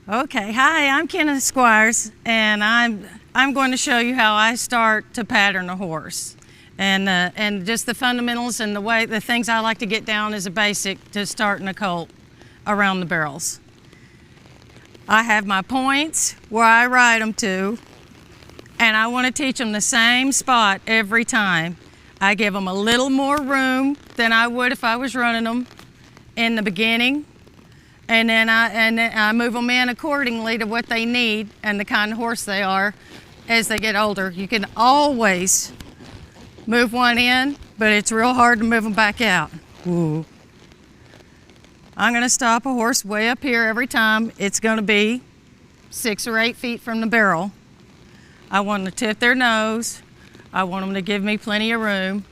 Okay, hi, I'm Kenna Squires, and I'm going to show you how I start to pattern a horse, and just the fundamentals and the things I like to get down as a basic to starting a colt around the barrels. I have my points where I ride them to, and I want to teach them the same spot every time. I give them a little more room than I would if I was running them in the beginning. And then I move them in accordingly to what they need and the kind of horse they are as they get older. You can always move one in, but it's real hard to move them back out. Ooh. I'm going to stop a horse way up here every time. It's going to be 6 or 8 feet from the barrel. I want them to tip their nose. I want them to give me plenty of room.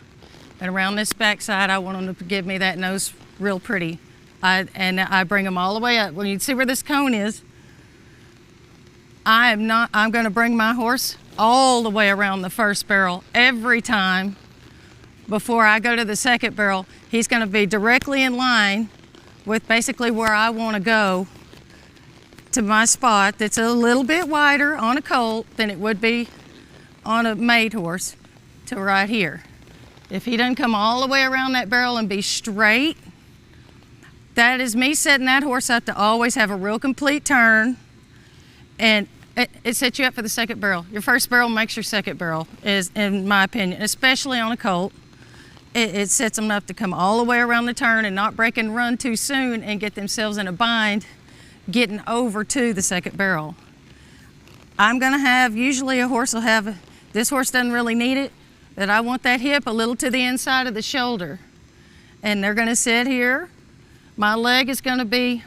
And around this backside, I want them to give me that nose real pretty. I bring them all the way up. When you see where this cone is, I'm going to bring my horse all the way around the first barrel every time. Before I go to the second barrel, he's going to be directly in line with basically where I want to go to my spot that's a little bit wider on a colt than it would be on a maid horse to right here. If he doesn't come all the way around that barrel and be straight, that is me setting that horse up to always have a real complete turn, and it sets you up for the second barrel. Your first barrel makes your second barrel, is in my opinion, especially on a colt. It sets them up to come all the way around the turn and not break and run too soon and get themselves in a bind getting over to the second barrel. I'm gonna have, usually a horse will have, this horse doesn't really need it, that I want that hip a little to the inside of the shoulder. And they're gonna sit here. My leg is going to be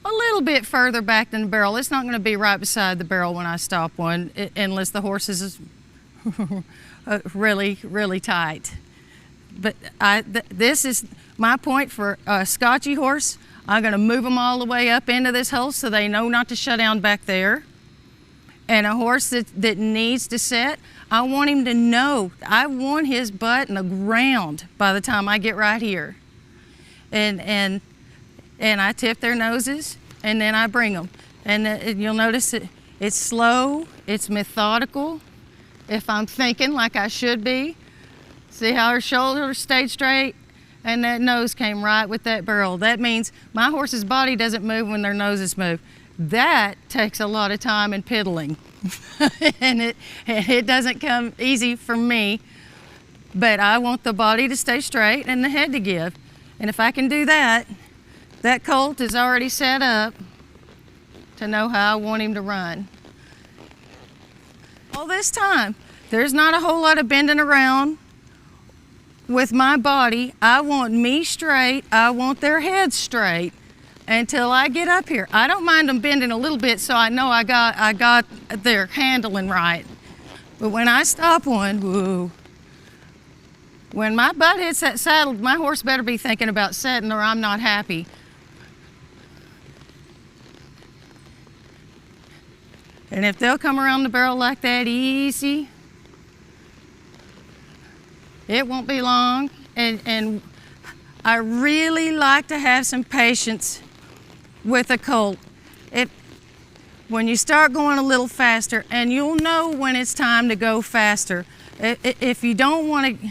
a little bit further back than the barrel. It's not going to be right beside the barrel when I stop one, unless the horse is really, really tight. But this is my point for a Scotchy horse. I'm going to move them all the way up into this hole so they know not to shut down back there. And a horse that needs to set, I want him to know. I want his butt in the ground by the time I get right here. And I tip their noses, and then I bring them. And you'll notice it's slow, it's methodical. If I'm thinking like I should be, see how her shoulders stayed straight, and that nose came right with that barrel. That means my horse's body doesn't move when their noses move. That takes a lot of time and piddling, and it doesn't come easy for me. But I want the body to stay straight and the head to give. And if I can do that, that colt is already set up to know how I want him to run. All this time, there's not a whole lot of bending around with my body. I want me straight, I want their head straight until I get up here. I don't mind them bending a little bit so I know I got their handling right. But when I stop one, whoa. When my butt hits that saddle, my horse better be thinking about setting or I'm not happy. And if they'll come around the barrel like that easy, it won't be long. And I really like to have some patience with a colt. When you start going a little faster, and you'll know when it's time to go faster. If you don't want to,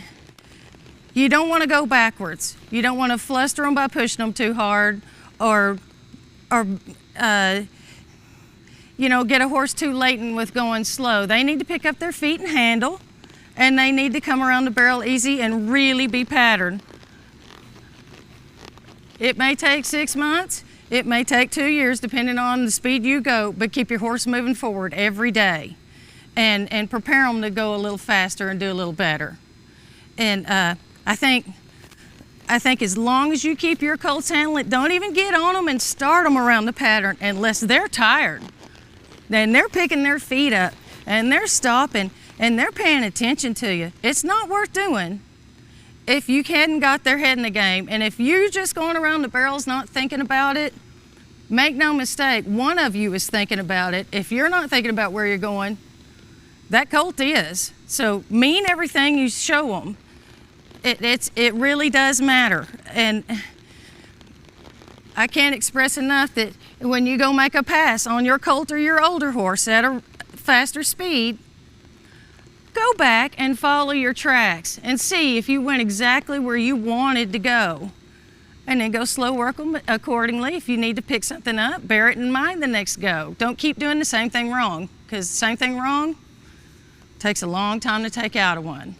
you don't want to go backwards. You don't want to fluster them by pushing them too hard, or get a horse too latent with going slow. They need to pick up their feet and handle, and they need to come around the barrel easy and really be patterned. It may take 6 months, it may take 2 years, depending on the speed you go, but keep your horse moving forward every day, and prepare them to go a little faster and do a little better. And I think as long as you keep your colts handling, don't even get on them and start them around the pattern unless they're tired. Then they're picking their feet up and they're stopping and they're paying attention to you. It's not worth doing if you hadn't got their head in the game. And if you're just going around the barrels not thinking about it, make no mistake, one of you is thinking about it. If you're not thinking about where you're going, that colt is. So mean everything you show them. It really does matter. And I can't express enough that when you go make a pass on your colt or your older horse at a faster speed, go back and follow your tracks and see if you went exactly where you wanted to go. And then go slow work them accordingly. If you need to pick something up, bear it in mind the next go. Don't keep doing the same thing wrong, because the same thing wrong takes a long time to take out of one.